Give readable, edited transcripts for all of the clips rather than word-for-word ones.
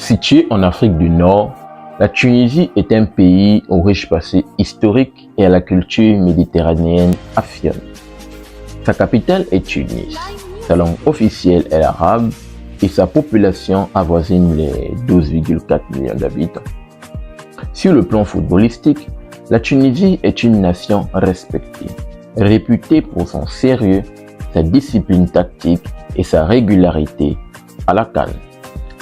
Située en Afrique du Nord, la Tunisie est un pays au riche passé historique et à la culture méditerranéenne affirmée. Sa capitale est Tunis, sa langue officielle est l'arabe et sa population avoisine les 12,4 millions d'habitants. Sur le plan footballistique, la Tunisie est une nation respectée, réputée pour son sérieux, sa discipline tactique et sa régularité à la CAN.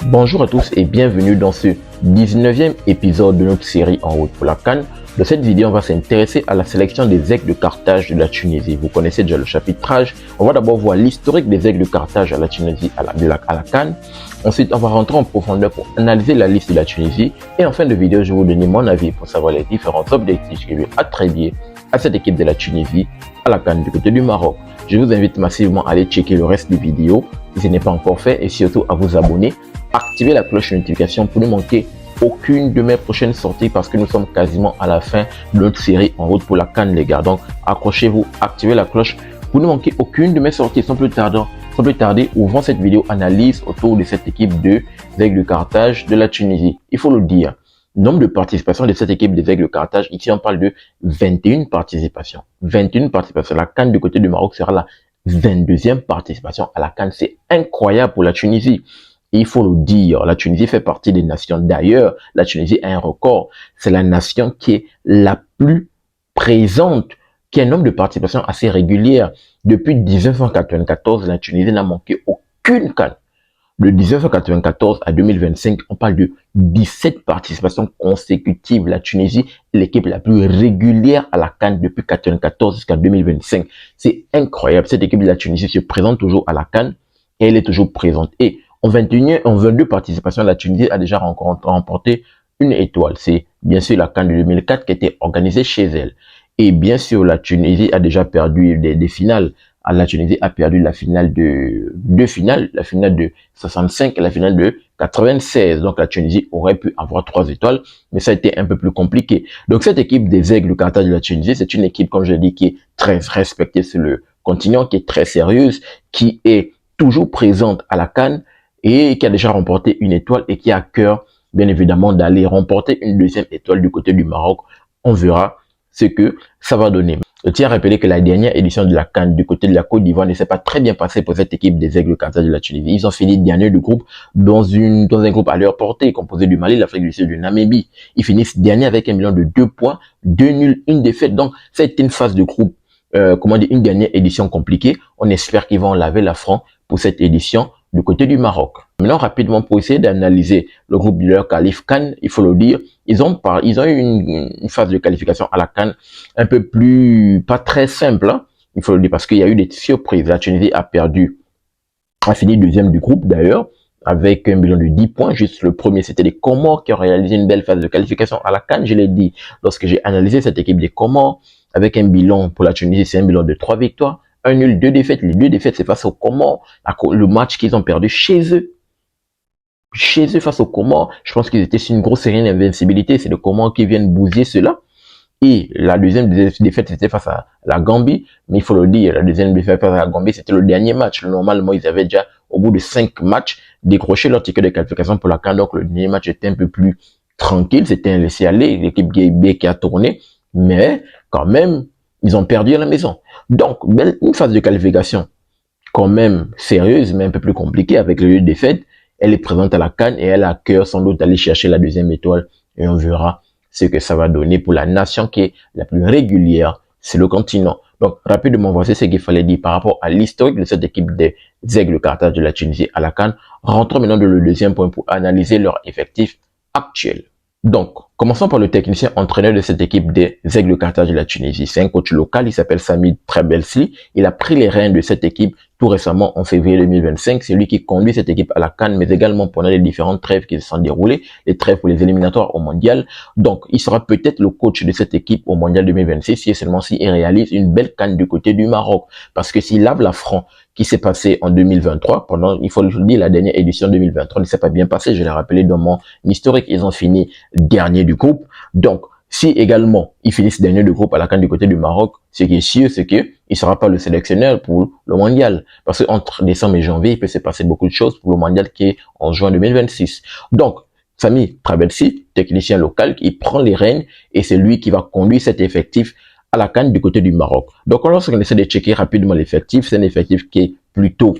Bonjour à tous et bienvenue dans ce 19e épisode de notre série En route pour la CAN. Dans cette vidéo, on va s'intéresser à la sélection des aigles de Carthage de la Tunisie. Vous connaissez déjà le chapitrage. On va d'abord voir l'historique des aigles de Carthage à la Tunisie à la CAN. Ensuite, on va rentrer en profondeur pour analyser la liste de la Tunisie. Et en fin de vidéo, je vais vous donner mon avis pour savoir les différents objectifs que je vais attribuer à cette équipe de la Tunisie à la CAN du côté du Maroc. Je vous invite massivement à aller checker le reste des vidéos si ce n'est pas encore fait et surtout à vous abonner. Activez la cloche de notification pour ne manquer aucune de mes prochaines sorties parce que nous sommes quasiment à la fin de notre série En route pour la CAN, les gars. Donc accrochez-vous, activez la cloche pour ne manquer aucune de mes sorties. Sans plus tarder, ouvrons cette vidéo analyse autour de cette équipe de Aigles de Carthage de la Tunisie. Il faut le dire, nombre de participations de cette équipe des Aigles de Carthage, ici on parle de 21 participations. 21 participations. La CAN du côté du Maroc sera la 22e participation à la CAN. C'est incroyable pour la Tunisie. Il faut le dire, la Tunisie fait partie des nations. D'ailleurs, la Tunisie a un record. C'est la nation qui est la plus présente, qui a un nombre de participations assez régulière. Depuis 1994, la Tunisie n'a manqué aucune CAN. De 1994 à 2025, on parle de 17 participations consécutives. La Tunisie est l'équipe la plus régulière à la CAN depuis 1994 jusqu'à 2025. C'est incroyable. Cette équipe de la Tunisie se présente toujours à la CAN et elle est toujours présente. Et en 22 participations, la Tunisie a déjà remporté une étoile. C'est bien sûr la CAN de 2004 qui a été organisée chez elle. Et bien sûr, la Tunisie a déjà perdu des finales. La Tunisie a perdu la finale de deux finales, la finale de 65 et la finale de 96. Donc la Tunisie aurait pu avoir 3 étoiles, mais ça a été un peu plus compliqué. Donc cette équipe des Aigles de Carthage de la Tunisie, c'est une équipe, comme je l'ai dit, qui est très respectée sur le continent, qui est très sérieuse, qui est toujours présente à la CAN et qui a déjà remporté une étoile et qui a à cœur, bien évidemment, d'aller remporter une deuxième étoile du côté du Maroc. On verra ce que ça va donner. Je tiens à rappeler que la dernière édition de la CAN du côté de la Côte d'Ivoire ne s'est pas très bien passée pour cette équipe des Aigles de Carthage de la Tunisie. Ils ont fini dernier du groupe dans un groupe à leur portée, composé du Mali, l'Afrique du Sud, du Namibie. Ils finissent dernier avec un bilan de 2 points, 2 nuls, 1 défaite. Donc, ça a été une phase de groupe, une dernière édition compliquée. On espère qu'ils vont laver l'affront pour cette édition du côté du Maroc. Maintenant, rapidement, pour essayer d'analyser le groupe de leur qualif CAN, il faut le dire, ils ont eu une phase de qualification à la CAN un peu plus, pas très simple, hein, il faut le dire, parce qu'il y a eu des surprises. La Tunisie a fini deuxième du groupe d'ailleurs, avec un bilan de 10 points. Juste le premier, c'était les Comores qui ont réalisé une belle phase de qualification à la CAN. Je l'ai dit lorsque j'ai analysé cette équipe des Comores, avec un bilan pour la Tunisie, c'est un bilan de 3 victoires. 1 nul, 2 défaites. Les 2 défaites, c'est face aux Comores. Le match qu'ils ont perdu chez eux. Chez eux, face aux Comores, je pense qu'ils étaient sur une grosse série d'invincibilité. C'est les Comores qui viennent bousiller cela. Et la deuxième défaite, c'était face à la Gambie. Mais il faut le dire, la deuxième défaite face à la Gambie, c'était le dernier match. Normalement, ils avaient déjà, au bout de 5 matchs, décroché leur ticket de qualification pour la CAN. Donc, le dernier match était un peu plus tranquille. C'était un laisser-aller. L'équipe B qui a tourné. Mais, quand même, ils ont perdu à la maison. Donc, une phase de qualification quand même sérieuse, mais un peu plus compliquée avec les 2 défaites. Elle est présente à la CAN et elle a à cœur sans doute d'aller chercher la deuxième étoile. Et on verra ce que ça va donner pour la nation qui est la plus régulière, c'est le continent. Donc, rapidement, voici ce qu'il fallait dire par rapport à l'historique de cette équipe des Aigles de Carthage de la Tunisie à la CAN. Rentrons maintenant dans le deuxième point pour analyser leur effectif actuel. Donc, commençons par le technicien entraîneur de cette équipe des Aigles de Carthage de la Tunisie. C'est un coach local, il s'appelle Sami Trebelsi. Il a pris les rênes de cette équipe tout récemment en février 2025. C'est lui qui conduit cette équipe à la CAN, mais également pendant les différentes trêves qui se sont déroulées, les trêves pour les éliminatoires au mondial. Donc, il sera peut-être le coach de cette équipe au mondial 2026 si et seulement s'il réalise une belle CAN du côté du Maroc. Parce que s'il lave l'affront qui s'est passé en 2023, il faut le dire, la dernière édition 2023 ne s'est pas bien passée. Je l'ai rappelé dans mon historique, ils ont fini dernier du groupe. Donc, si également ils finissent dernier du groupe à la CAN du côté du Maroc, ce qui est sûr, c'est que il sera pas le sélectionneur pour le mondial. Parce que entre décembre et janvier, il peut se passer beaucoup de choses pour le mondial qui est en juin 2026. Donc, Sami Trabelsi, technicien local, qui prend les rênes et c'est lui qui va conduire cet effectif à la CAN du côté du Maroc. Donc, lorsqu'on essaie de checker rapidement l'effectif, c'est un effectif qui est plutôt,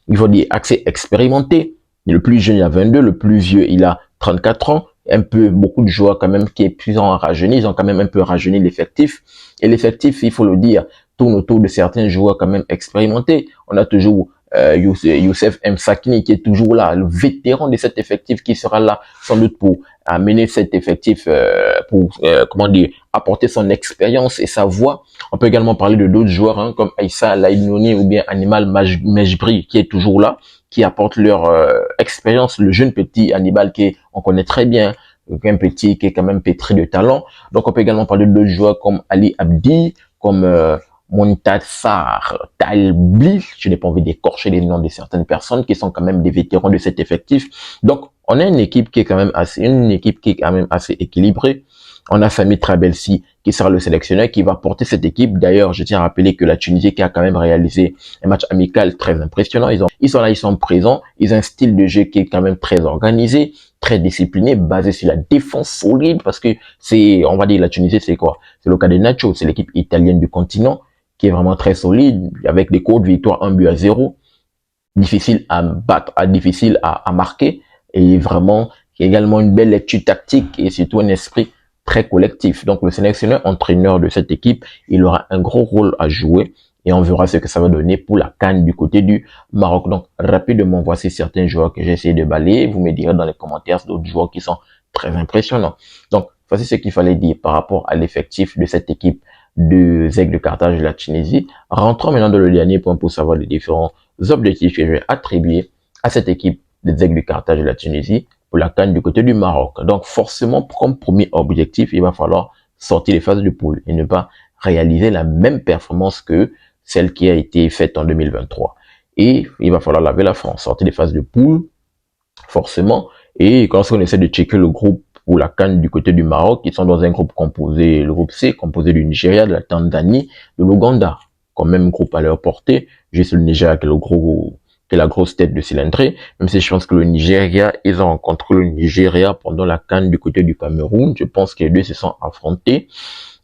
il faut dire, assez expérimenté. Le plus jeune, il a 22, le plus vieux, il a 34 ans. Beaucoup de joueurs quand même qui est plus en rajeuni, ils ont quand même un peu rajeuni l'effectif. Et l'effectif, il faut le dire, tourne autour de certains joueurs quand même expérimentés. On a toujours Youssef Msakni qui est toujours là, le vétéran de cet effectif qui sera là sans doute pour amener cet effectif, comment dire, apporter son expérience et sa voix. On peut également parler de d'autres joueurs hein, comme Aïssa Laïnouni ou bien Animal Mejbri qui est toujours là, qui apporte leur expérience. Le jeune petit Hannibal on connaît très bien, un petit qui est quand même pétri de talent. Donc on peut également parler d'autres joueurs comme Ali Abdi, comme Montassar Talbli, je n'ai pas envie d'écorcher les noms de certaines personnes qui sont quand même des vétérans de cet effectif. Donc, on a une équipe qui est quand même assez équilibrée. On a Sami Trabelsi qui sera le sélectionneur qui va porter cette équipe. D'ailleurs, je tiens à rappeler que la Tunisie qui a quand même réalisé un match amical très impressionnant. Ils sont là, ils sont présents. Ils ont un style de jeu qui est quand même très organisé, très discipliné, basé sur la défense solide parce que on va dire, la Tunisie, c'est quoi? C'est le cas de Nacho, c'est l'équipe italienne du continent qui est vraiment très solide, avec des courtes victoires 1-0, difficile à battre, difficile à marquer, et vraiment, il y a également une belle lecture tactique et surtout un esprit très collectif. Donc, le sélectionneur entraîneur de cette équipe, il aura un gros rôle à jouer et on verra ce que ça va donner pour la CAN du côté du Maroc. Donc, rapidement, voici certains joueurs que j'ai essayé de balayer. Vous me direz dans les commentaires d'autres joueurs qui sont très impressionnants. Donc, voici ce qu'il fallait dire par rapport à l'effectif de cette équipe de Aigles de Carthage de la Tunisie. Rentrons maintenant dans le dernier point pour savoir les différents objectifs que je vais attribuer à cette équipe des Aigles de Carthage de la Tunisie pour la CAN du côté du Maroc. Donc forcément, comme premier objectif, il va falloir sortir les phases de poule et ne pas réaliser la même performance que celle qui a été faite en 2023. Et il va falloir laver la France, sortir les phases de poule, forcément. Et quand on essaie de checker le groupe pour la CAN du côté du Maroc, ils sont dans un groupe composé, le groupe C, composé du Nigeria, de la Tanzanie, de l'Ouganda. Quand même groupe à leur portée, juste le Nigeria qui est la grosse tête de cylindrée, même si je pense que le Nigeria, ils ont rencontré le Nigeria pendant la CAN du côté du Cameroun. Je pense que les deux se sont affrontés.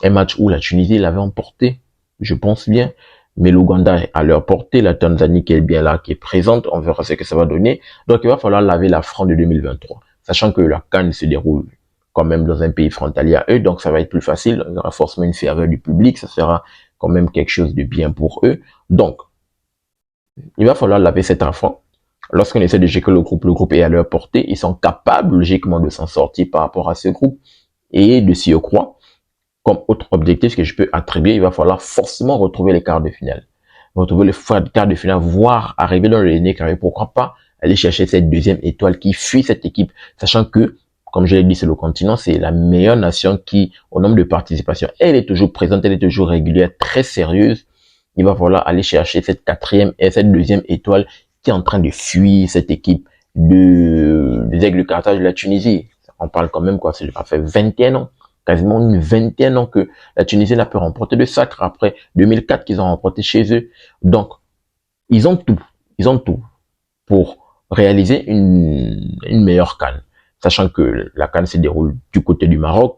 Un match où la Tunisie l'avait emporté, je pense bien. Mais l'Ouganda est à leur portée, la Tanzanie qui est bien là, qui est présente, on verra ce que ça va donner. Donc il va falloir laver la France de 2023, sachant que la CAN se déroule quand même dans un pays frontalier à eux, donc ça va être plus facile, il y aura forcément une ferveur du public, ça sera quand même quelque chose de bien pour eux. Donc, il va falloir laver cet enfant. Lorsqu'on essaie de checker le groupe est à leur portée, ils sont capables logiquement de s'en sortir par rapport à ce groupe et de s'y croire. Comme autre objectif que je peux attribuer, il va falloir forcément retrouver les quarts de finale. Retrouver les quarts de finale, voire arriver dans le dernier carré. Pourquoi pas aller chercher cette deuxième étoile qui fuit cette équipe, sachant que, comme je l'ai dit, c'est le continent, c'est la meilleure nation qui, au nombre de participations, elle est toujours présente, elle est toujours régulière, très sérieuse. Il va falloir aller chercher cette quatrième et cette deuxième étoile qui est en train de fuir cette équipe des Aigles de Carthage de la Tunisie. On parle quand même quoi, ça fait 21 ans. Quasiment une 21 ans que la Tunisie n'a pu remporter de sacre après 2004 qu'ils ont remporté chez eux. Donc, ils ont tout pour réaliser une meilleure CAN. Sachant que la CAN se déroule du côté du Maroc.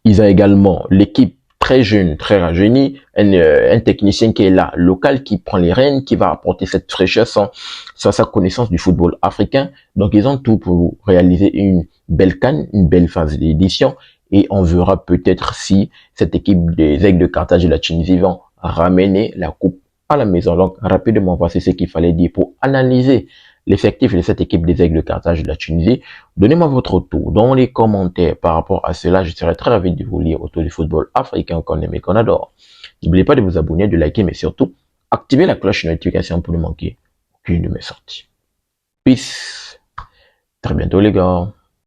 Ils ont également l'équipe très jeune, très rajeunie, un technicien qui est là, local, qui prend les rênes, qui va apporter cette fraîcheur sans sa connaissance du football africain. Donc, ils ont tout pour réaliser une belle CAN, une belle phase d'édition. Et on verra peut-être si cette équipe des Aigles de Carthage de la Tunisie vont ramener la coupe à la maison. Donc, rapidement, voici ce qu'il fallait dire pour analyser l'effectif de cette équipe des Aigles de Carthage de la Tunisie. Donnez-moi votre retour dans les commentaires par rapport à cela. Je serai très ravi de vous lire autour du football africain qu'on aime et qu'on adore. N'oubliez pas de vous abonner, de liker, mais surtout, activez la cloche de notification pour ne manquer aucune de mes sorties. Peace. Très bientôt les gars.